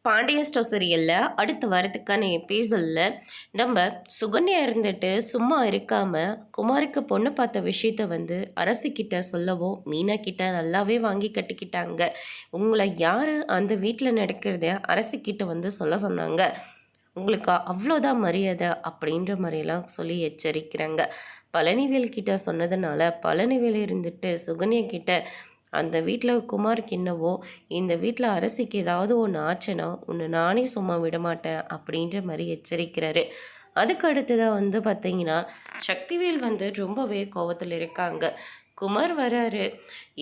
Pandian store சீரியல்ல அடுத்த வாரத்துக்கான எபிசோட்ல நம்ம சுகன்யா இருந்துட்டு சும்மா இருக்காம குமாருக்கு பொண்ணு பார்த்த விஷயத்த அரசிக்கிட்ட சொல்லவும் மீனா கிட்ட நல்லாவே வாங்கி கட்டிக்கிட்டாங்க. உங்களை யாரு அந்த வீட்டில் நடக்கிறத அரசிக்கிட்ட சொல்ல சொன்னாங்க, உங்களுக்கு அவ்வளோதான் மரியாதை அப்படின்ற மாதிரிலாம் சொல்லி எச்சரிக்கிறாங்க. பழனிவேல் கிட்ட சொன்னதுனால பழனிவேல் இருந்துட்டு சுகன்யா கிட்ட அந்த வீட்டில் குமாருக்கு என்னவோ இந்த வீட்டில் அரசிக்கு ஏதாவது ஒன்று ஆச்சுன்னா ஒன்று நானே சும்மா விடமாட்டேன் அப்படின்ற மாதிரி எச்சரிக்கிறாரு. அதுக்கு அடுத்ததாக பார்த்தீங்கன்னா சக்திவேல் ரொம்பவே கோவத்தில் இருக்காங்க. குமார் வராரு,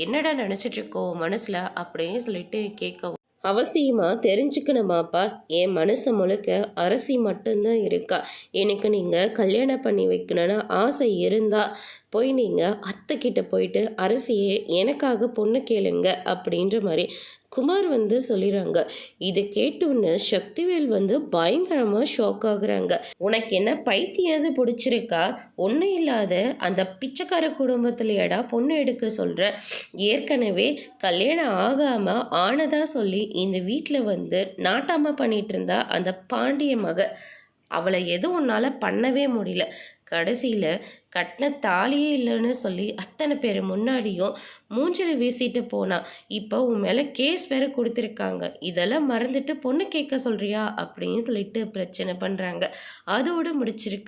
என்னடா நினச்சிட்டு இருக்கோம் மனசில் அப்படின்னு சொல்லிட்டு கேட்கவும், அவசியமாக தெரிஞ்சுக்கணுமாப்பா, என் மனசு முழுக்க அரசி மட்டும்தான் இருக்கா. எனக்கு நீங்கள் கல்யாணம் பண்ணி வைக்கணும்னு ஆசை இருந்தால் போய் நீங்கள் அத்தைக்கிட்ட போயிட்டு அரசியே எனக்காக பொண்ணு கேளுங்க அப்படின்ற மாதிரி குமார் சொல்லிடுறாங்க. இதை கேட்டோன்னு சக்திவேல் பயங்கரமாக ஷாக் ஆகுறாங்க. உனக்கு என்ன பைத்தியாவது பிடிச்சிருக்கா? ஒன்றும் இல்லாத அந்த பிச்சைக்கார குடும்பத்துலையடா பொண்ணு எடுக்க சொல்கிற. ஏற்கனவே கல்யாணம் ஆகாமல் ஆனதா சொல்லி இந்த வீட்டில் நாட்டாமல் பண்ணிட்டு இருந்தா அந்த பாண்டிய மக. அவளை எதுவும் உன்னால் பண்ணவே முடியல. கடைசியில் கட்டின தாலியே இல்லைன்னு சொல்லி அத்தனை பேர் முன்னாடியும் மூஞ்சில் வீசிட்டு போனா. இப்போ உன் மேலே கேஸ் வேற கொடுத்துருக்காங்க. இதெல்லாம் மறந்துட்டு பொண்ணு கேட்க சொல்கிறியா அப்படின்னு சொல்லிட்டு பிரச்சனை பண்ணுறாங்க. அதோடு முடிச்சிருக்கு.